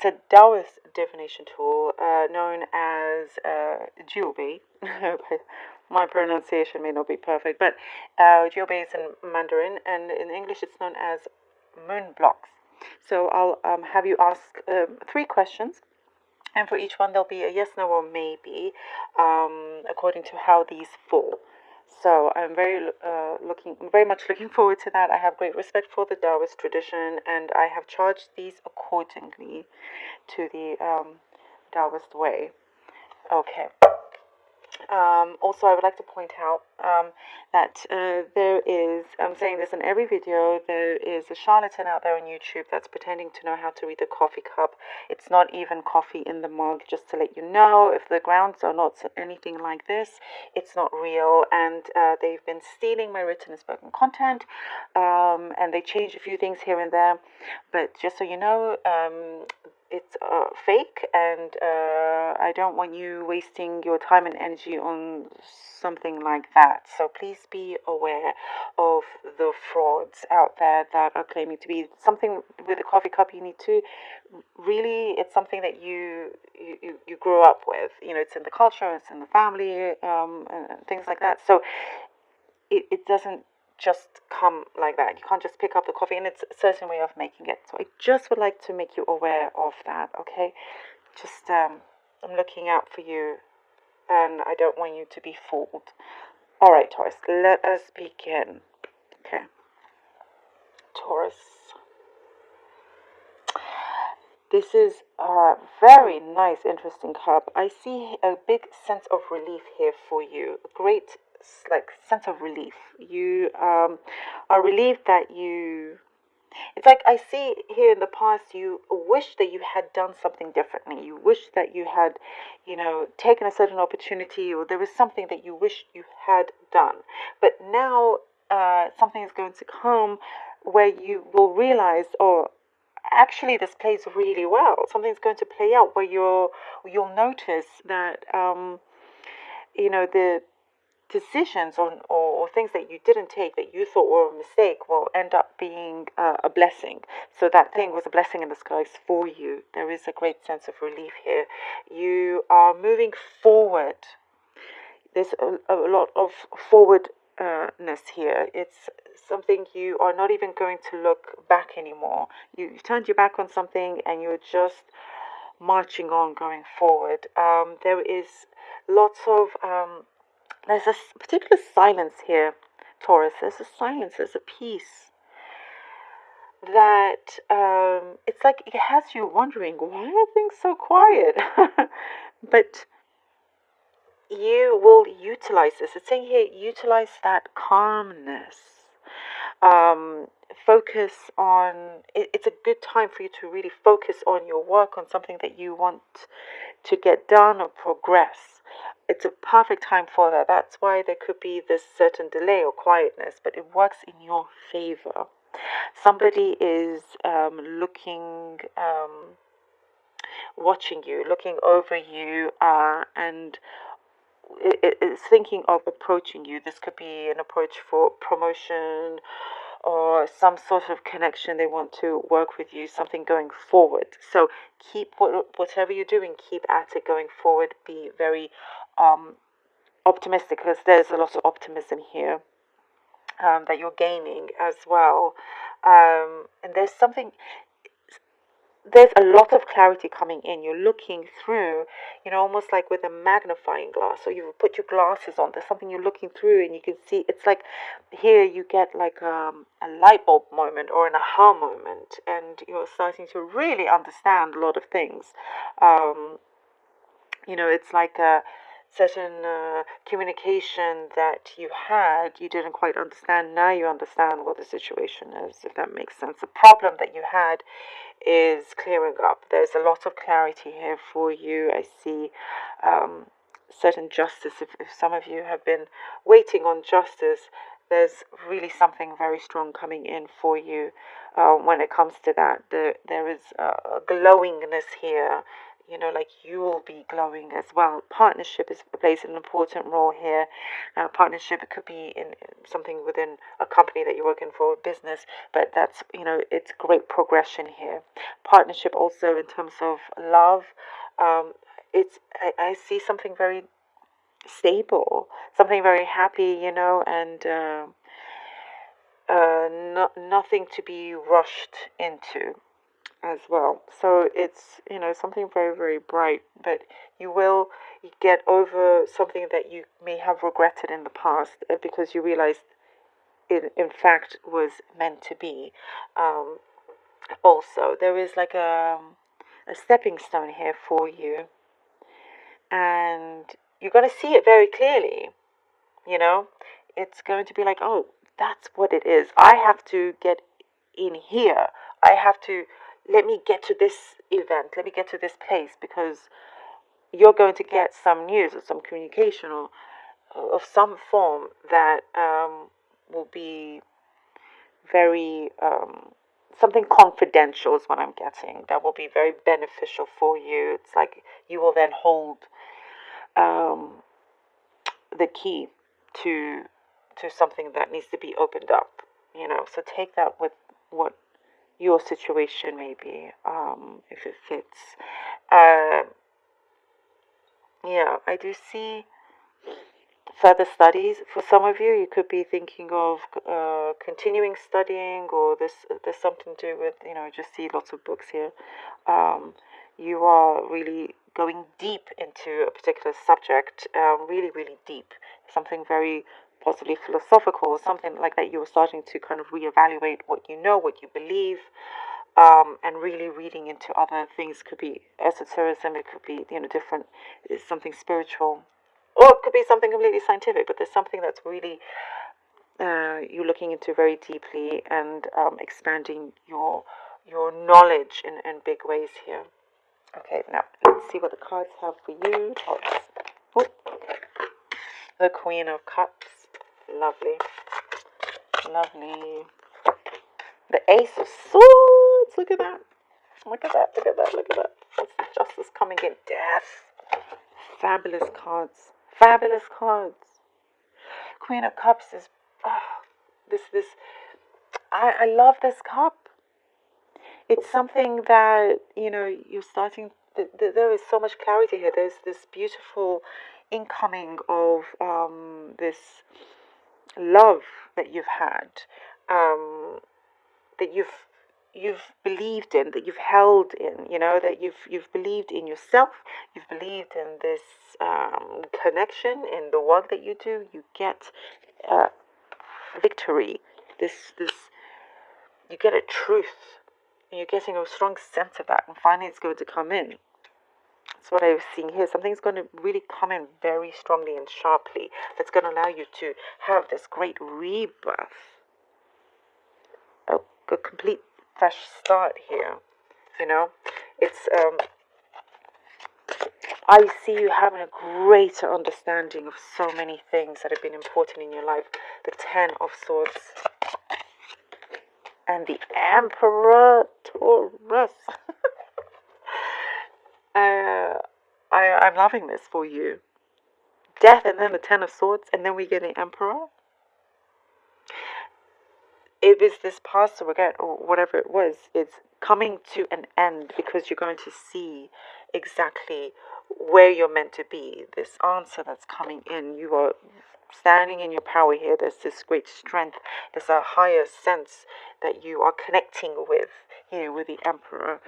it's a Taoist divination tool known as Jiubei. My pronunciation may not be perfect, but Jiubei is in Mandarin, and in English it's known as moon blocks. So I'll have you ask three questions, and for each one there'll be a yes, no, or maybe, according to how these fall. So I'm very much looking forward to that. I have great respect for the Taoist tradition, and I have charged these accordingly to the Taoist way. Okay. Also, I would like to point out that there is, I'm saying this in every video, there is a charlatan out there on YouTube that's pretending to know how to read the coffee cup. It's not even coffee in the mug, just to let you know. If the grounds are not anything like this, it's not real. And they've been stealing my written and spoken content, and they changed a few things here and there. But just so you know, it's fake, and I don't want you wasting your time and energy on something like that. So please be aware of the frauds out there that are claiming to be something with a coffee cup. You need to really, it's something that you grew up with. You know, it's in the culture, it's in the family, and things like that. So it doesn't just come like that. You can't just pick up the coffee, and it's a certain way of making it. So I just would like to make you aware of that, okay? Just, I'm looking out for you, and I don't want you to be fooled. All right, Taurus, let us begin. Okay. Taurus. This is a very nice, interesting cup. I see a big sense of relief here for you. A great, like, sense of relief. You are relieved that you. It's like I see here in the past, you wish that you had done something differently. You wish that you had, taken a certain opportunity, or there was something that you wish you had done. But now something is going to come where you will realize, oh, actually this plays really well. Something's going to play out where you'll notice that the decisions or things that you didn't take that you thought were a mistake will end up being a blessing. So that thing was a blessing in disguise for you. There is a great sense of relief here. You are moving forward. There's a lot of forwardness here. It's something you are not even going to look back anymore. You turned your back on something and you're just marching on, going forward. There is lots of there's a particular silence here, Taurus. There's a silence, there's a peace that it's like it has you wondering, why are things so quiet? But you will utilize this. It's saying here, utilize that calmness. Focus on it's a good time for you to really focus on your work, on something that you want to get done or progress. It's a perfect time for that. That's why there could be this certain delay or quietness, but it works in your favor. Somebody is looking, watching you, looking over you, and is thinking of approaching you. This could be an approach for promotion or some sort of connection. They want to work with you, something going forward. So keep whatever you're doing, keep at it going forward. Be very optimistic, because there's a lot of optimism here that you're gaining as well. And there's a lot of clarity coming in. You're looking through, almost like with a magnifying glass. So you put your glasses on, there's something you're looking through, and you can see. It's like here you get like a light bulb moment or an aha moment, and you're starting to really understand a lot of things. It's like a certain communication that you didn't quite understand. Now you understand what the situation is, if that makes sense. The problem that you had is clearing up. There's a lot of clarity here for you. I see certain justice. If some of you have been waiting on justice, there's really something very strong coming in for you when it comes to that. There is a glowingness here. like you will be glowing as well. Partnership plays an important role here. Partnership, it could be in something within a company that you're working for, a business, but that's, it's great progression here. Partnership also in terms of love, I see something very stable, something very happy, and nothing to be rushed into as well. So it's, something very, very bright, but you will get over something that you may have regretted in the past, because you realized it, in fact, was meant to be. Um, Also, there is like a stepping stone here for you, and you're going to see it very clearly. You know, it's going to be like, oh, that's what it is. I have to get in here. I have to, let me get to this event. Let me get to this place, because you're going to get some news or some communication or of some form that will be very, something confidential is what I'm getting, that will be very beneficial for you. It's like you will then hold um, the key to something that needs to be opened up. So take that with what your situation may be, if it fits. Uh, yeah, I do see further studies. For some of you, you could be thinking of continuing studying, or there's something to do with, just see lots of books here. You are really going deep into a particular subject, really, really deep, something very possibly philosophical, or something like that. You're starting to kind of reevaluate what you know, what you believe, and really reading into other things. Could be esotericism, it could be, different, something spiritual, or it could be something completely scientific. But there's something that's really you're looking into very deeply, and expanding your knowledge in big ways here. Okay, now let's see what the cards have for you. Oh, the Queen of Cups. Lovely. Lovely. The Ace of Swords. Look at that. Look at that. Look at that. Look at that. What's the Justice coming in? Death. Fabulous cards. Fabulous cards. Queen of Cups is this. I love this cup. It's something that, you're starting. There is so much clarity here. There's this beautiful incoming of this love that you've had, that you've believed in, that you've held in, that you've believed in yourself, you've believed in this connection, in the work that you do. You get victory. This you get a truth, and you're getting a strong sense of that, and finally it's going to come in. That's what I was seeing here. Something's going to really come in very strongly and sharply, that's going to allow you to have this great rebirth, a complete fresh start here. It's I see you having a greater understanding of so many things that have been important in your life. The Ten of Swords and the Emperor, Taurus. I'm loving this for you. Death, and then the Ten of Swords, and then we get an Emperor. It was this past regret, or whatever it was, it's coming to an end, because you're going to see exactly where you're meant to be. This answer that's coming in, you are standing in your power here. There's this great strength. There's a higher sense that you are connecting with here with the Emperor.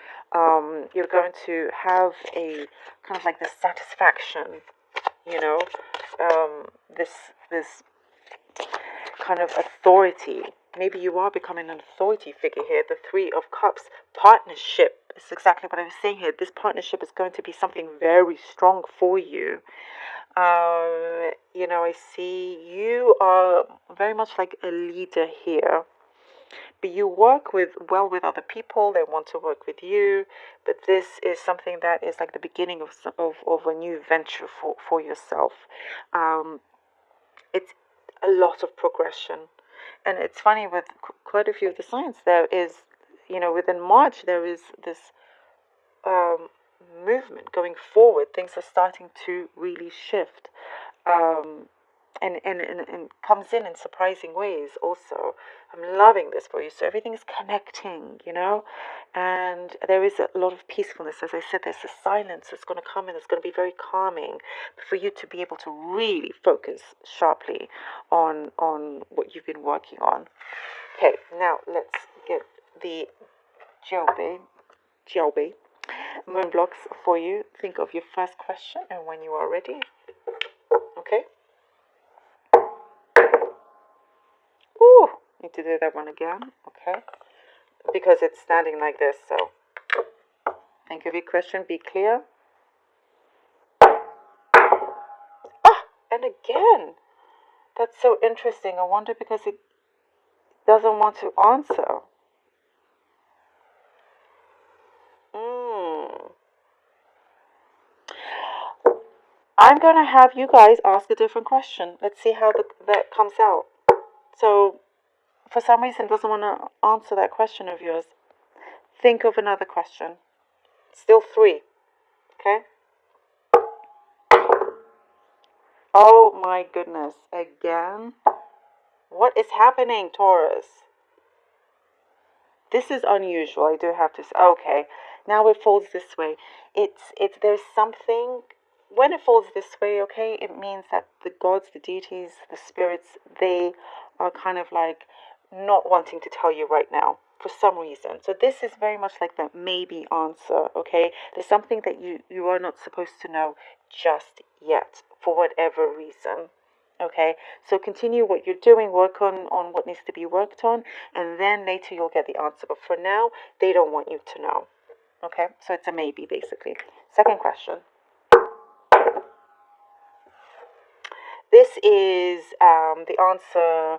You're going to have a kind of like this satisfaction, this kind of authority. Maybe you are becoming an authority figure here. The Three of Cups. Partnership is exactly what I was saying here. This partnership is going to be something very strong for you. I see you are very much like a leader here. But you work with other people. They want to work with you. But this is something that is like the beginning of a new venture for yourself. It's a lot of progression. And it's funny, with quite a few of the signs, there is, within March, there is this movement going forward. Things are starting to really shift. And comes in surprising ways also. I'm loving this for you. So everything is connecting, and there is a lot of peacefulness. As I said, there's a silence that's going to come in. It's going to be very calming for you to be able to really focus sharply on what you've been working on. Okay, now let's get the Jiaobei moon blocks for you. Think of your first question and when you are ready. Okay. Ooh, need to do that one again. Okay. Because it's standing like this, so think of your question, be clear. Ah, and again. That's so interesting. I wonder because it doesn't want to answer. I'm going to have you guys ask a different question. Let's see how that comes out. So, for some reason, it doesn't want to answer that question of yours. Think of another question. Still 3. Okay? Oh my goodness. Again? What is happening, Taurus? This is unusual, I do have to say. Okay, now it folds this way. There's something, when it folds this way, okay, it means that the gods, the deities, the spirits, they are kind of like not wanting to tell you right now for some reason. So this is very much like the maybe answer, okay? There's something that you are not supposed to know just yet for whatever reason. Okay, so continue what you're doing, work on what needs to be worked on, and then later you'll get the answer. But for now, they don't want you to know. Okay, so it's a maybe basically. Second question. This is the answer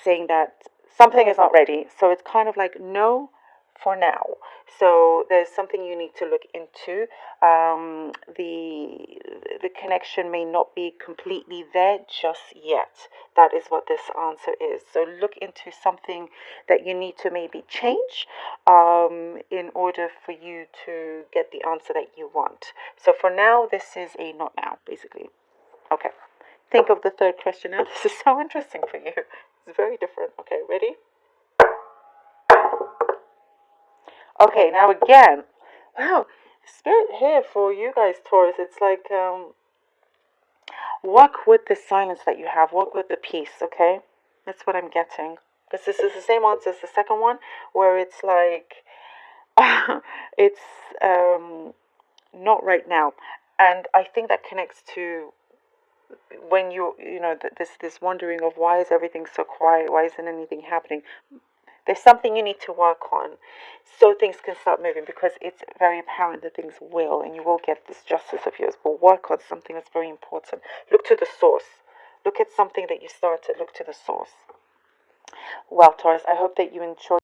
saying that something is not ready. So it's kind of like no for now. So there's something you need to look into. The connection may not be completely there just yet. That is what this answer is. So look into something that you need to maybe change in order for you to get the answer that you want. So for now, this is a not now, basically. Okay. Think of the third question now. This is so interesting for you. It's very different. Okay, ready? Okay, now again. Wow, spirit here for you guys, Taurus. It's like work with the silence that you have. Work with the peace, okay? That's what I'm getting. Because this is the same answer as the second one, where it's like, it's not right now. And I think that connects to when this wondering of why is everything so quiet, why isn't anything happening. There's something you need to work on so things can start moving, because it's very apparent that things will, and you will get this justice of yours. But work on something that's very important. Look to the source. Look at something that you started. Look to the source. Well, Taurus, I hope that you enjoyed.